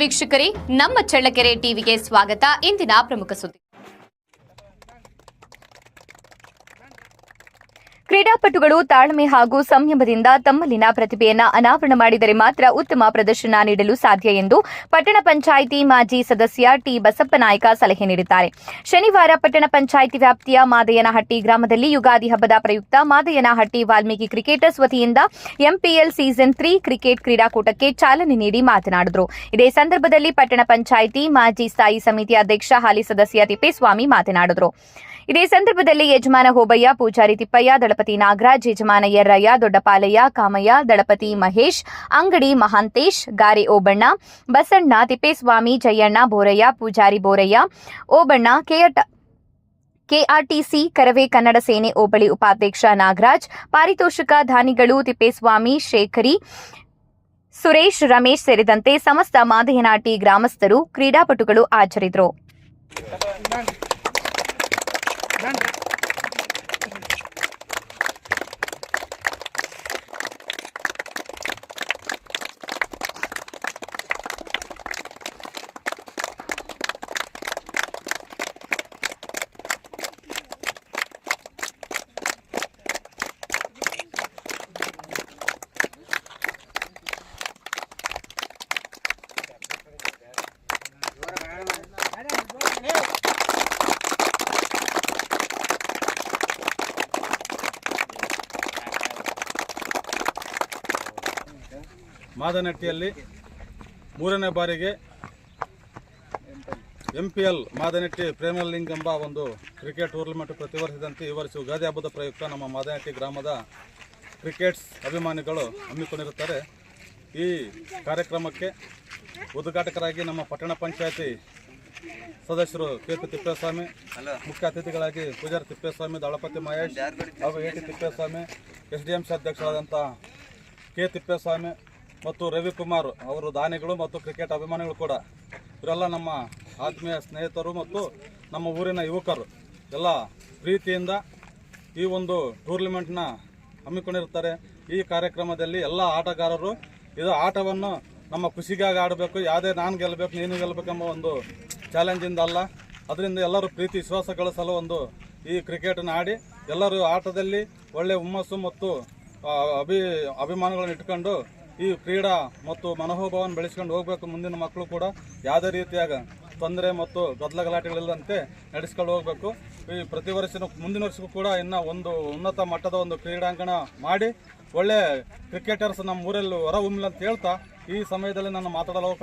ವೀಕ್ಷಕರೇ, ನಮ್ಮ ಚಳ್ಳಕೆರೆ ಟಿವಿಗೆ ಸ್ವಾಗತ. ಇಂದಿನ ಪ್ರಮುಖ ಸುದ್ದಿ. ಕ್ರೀಡಾಪಟುಗಳು ತಾಳ್ಮೆ ಹಾಗೂ ಸಂಯಮದಿಂದ ತಮ್ಮಲ್ಲಿನ ಪ್ರತಿಭೆಯನ್ನು ಅನಾವರಣ ಮಾಡಿದರೆ ಮಾತ್ರ ಉತ್ತಮ ಪ್ರದರ್ಶನ ನೀಡಲು ಸಾಧ್ಯ ಎಂದು ಪಟ್ಟಣ ಪಂಚಾಯಿತಿ ಮಾಜಿ ಸದಸ್ಯ ಟಿ ಬಸಪ್ಪನಾಯಕ ಸಲಹೆ ನೀಡಿದ್ದಾರೆ. ಶನಿವಾರ ಪಟ್ಟಣ ಪಂಚಾಯಿತಿ ವ್ಯಾಪ್ತಿಯ ಮಾದಯ್ಯನಹಟ್ಟಿ ಗ್ರಾಮದಲ್ಲಿ ಯುಗಾದಿ ಹಬ್ಬದ ಪ್ರಯುಕ್ತ ಮಾದಯ್ಯನಹಟ್ಟಿ ವಾಲ್ಮೀಕಿ ಕ್ರಿಕೆಟರ್ಸ್ ವತಿಯಿಂದ ಎಂಪಿಎಲ್ ಸೀಸನ್ 3 ಕ್ರಿಕೆಟ್ ಕ್ರೀಡಾಕೂಟಕ್ಕೆ ಚಾಲನೆ ನೀಡಿ ಮಾತನಾಡಿದರು. ಇದೇ ಸಂದರ್ಭದಲ್ಲಿ ಪಟ್ಟಣ ಪಂಚಾಯಿತಿ ಮಾಜಿ ಸ್ಥಾಯಿ ಸಮಿತಿ ಅಧ್ಯಕ್ಷ ಹಾಲಿ ಸದಸ್ಯ ತಿಪ್ಪೇಸ್ವಾಮಿ ಮಾತನಾಡಿದರು. ಇದೇ ಸಂದರ್ಭದಲ್ಲಿ ಯಜಮಾನ ಹೋಬಯ್ಯ, ಪೂಜಾರಿ ತಿಪ್ಪಯ್ಯ, ದಳಪತಿ ನಾಗರಾಜ್, ಯಜಮಾನ ಯರ್ರಯ್ಯ, ದೊಡ್ಡಪಾಲಯ್ಯ, ಕಾಮಯ್ಯ, ದಳಪತಿ ಮಹೇಶ್, ಅಂಗಡಿ ಮಹಾಂತೇಶ್, ಗಾರೆ ಓಬಣ್ಣ, ಬಸಣ್ಣ, ತಿಪ್ಪೇಸ್ವಾಮಿ, ಜಯಣ್ಣ, ಬೋರಯ್ಯ, ಪೂಜಾರಿ ಬೋರಯ್ಯ, ಓಬಣ್ಣ, ಕೆಆರ್ಟಿಸಿ ಕರವೇ ಕನ್ನಡ ಸೇನೆ ಹೋಬಳಿ ಉಪಾಧ್ಯಕ್ಷ ನಾಗರಾಜ್, ಪಾರಿತೋಷಕ ದಾನಿಗಳು ತಿಪ್ಪೇಸ್ವಾಮಿ, ಶೇಖರಿ, ಸುರೇಶ್, ರಮೇಶ್ ಸೇರಿದಂತೆ ಸಮಸ್ತ ಮಾದಯ್ಯನಹಟ್ಟಿ ಗ್ರಾಮಸ್ಥರು, ಕ್ರೀಡಾಪಟುಗಳು ಹಾಜರಿದ್ದರು. ಮಾದನಹಟ್ಟಿಯಲ್ಲಿ 3ನೇ ಬಾರಿಗೆ ಎಂಪಿಎಲ್ ಮಾದನಹಟ್ಟಿ ಪ್ರೀಮಿಯರ್ ಲೀಗ್ ಎಂಬ ಒಂದು ಕ್ರಿಕೆಟ್ ಟೂರ್ನಮೆಂಟ್ ಪ್ರತಿ ವರ್ಷದಂತೆ ಈ ವರ್ಷ ಯುಗಾದಿ ಹಬ್ಬದ ಪ್ರಯುಕ್ತ ನಮ್ಮ ಮಾದನಹಟ್ಟಿ ಗ್ರಾಮದ ಕ್ರಿಕೆಟ್ಸ್ ಅಭಿಮಾನಿಗಳು ಹಮ್ಮಿಕೊಂಡಿರುತ್ತಾರೆ. ಈ ಕಾರ್ಯಕ್ರಮಕ್ಕೆ ಉದ್ಘಾಟಕರಾಗಿ ನಮ್ಮ ಪಟ್ಟಣ ಪಂಚಾಯತಿ ಸದಸ್ಯರು ಕೆ.ಪಿ. ತಿಪ್ಪೇಸ್ವಾಮಿ, ಮುಖ್ಯ ಅತಿಥಿಗಳಾಗಿ ಪೂಜಾರಿ ತಿಪ್ಪೇಸ್ವಾಮಿ, ದಳಪತಿ ಮಹೇಶ್ ಹಾಗೂ ಎ.ಟಿ. ತಿಪ್ಪೇಸ್ವಾಮಿ, SDMC ಅಧ್ಯಕ್ಷರಾದಂಥ ಕೆ. ತಿಪ್ಪೇಸ್ವಾಮಿ ಮತ್ತು ರವಿಕುಮಾರ್ ಅವರು ದಾನಿಗಳು ಮತ್ತು ಕ್ರಿಕೆಟ್ ಅಭಿಮಾನಿಗಳು ಕೂಡ ಇವರೆಲ್ಲ ನಮ್ಮ ಆತ್ಮೀಯ ಸ್ನೇಹಿತರು ಮತ್ತು ನಮ್ಮ ಊರಿನ ಯುವಕರು ಎಲ್ಲ ಪ್ರೀತಿಯಿಂದ ಈ ಒಂದು ಟೂರ್ನಮೆಂಟ್ನ ಹಮ್ಮಿಕೊಂಡಿರ್ತಾರೆ. ಈ ಕಾರ್ಯಕ್ರಮದಲ್ಲಿ ಎಲ್ಲ ಆಟಗಾರರು ಇದು ಆಟವನ್ನು ನಮ್ಮ ಖುಷಿಗಾಗಿ ಆಡಬೇಕು, ಯಾವುದೇ ನಾನು ಗೆಲ್ಲಬೇಕು ನೀನು ಗೆಲ್ಲಬೇಕೆಂಬ ಒಂದು ಚಾಲೆಂಜಿಂದ ಅಲ್ಲ. ಅದರಿಂದ ಎಲ್ಲರೂ ಪ್ರೀತಿ ವಿಶ್ವಾಸ ಗಳಿಸಲು ಒಂದು ಈ ಕ್ರಿಕೆಟನ್ನು ಆಡಿ ಎಲ್ಲರೂ ಆಟದಲ್ಲಿ ಒಳ್ಳೆಯ ಹುಮ್ಮಸ್ಸು ಮತ್ತು ಅಭಿಮಾನಗಳನ್ನು ಇಟ್ಕೊಂಡು ಈ ಕ್ರೀಡಾ ಮತ್ತು ಮನೋಭಾವವನ್ನು ಬೆಳೆಸ್ಕೊಂಡು ಹೋಗಬೇಕು. ಮುಂದಿನ ಮಕ್ಕಳು ಕೂಡ ಯಾವುದೇ ರೀತಿಯಾಗ ತೊಂದರೆ ಮತ್ತು ಗದ್ದಲ ಗಲಾಟೆಗಳಿಲ್ಲದಂತೆ ನಡೆಸ್ಕೊಂಡು ಹೋಗಬೇಕು. ಈ ಪ್ರತಿ ವರ್ಷ ಮುಂದಿನ ವರ್ಷಕ್ಕೂ ಕೂಡ ಇನ್ನೂ ಒಂದು ಉನ್ನತ ಮಟ್ಟದ ಒಂದು ಕ್ರೀಡಾಂಗಣ ಮಾಡಿ ಒಳ್ಳೆ ಕ್ರಿಕೆಟರ್ಸ್ ನಮ್ಮ ಊರಲ್ಲಿ ಹೊರ ಹೊಮ್ಮಲಿ ಅಂತ ಹೇಳ್ತಾ ಈ ಸಮಯದಲ್ಲಿ ನಾನು ಮಾತಾಡಲು